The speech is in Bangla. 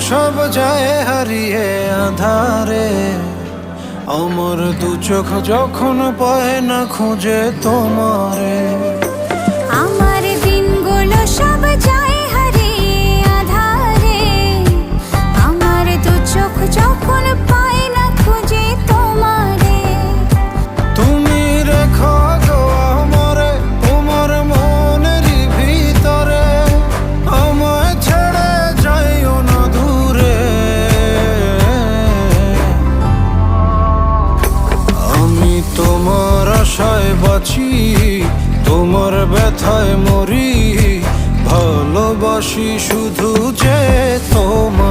সব যায় হারিয়ে আধারে, আমার দু চোখ যখন পায় না খুঁজে তোমারে। আমার দিনগুলো সব যায় হারিয়ে আঁধারে, আমার দু চোখ যখন পায় না খুঁজে তোমারে। তুমি রেখো গো আমারে তোমার মনের ভিতরে, আমায় ছেড়ে যাইও না দূরে। আমি তোমার আশায় বাঁচি, তোমার ব্যথায় মরি, ভালোবাসি শুধু যে তোমার।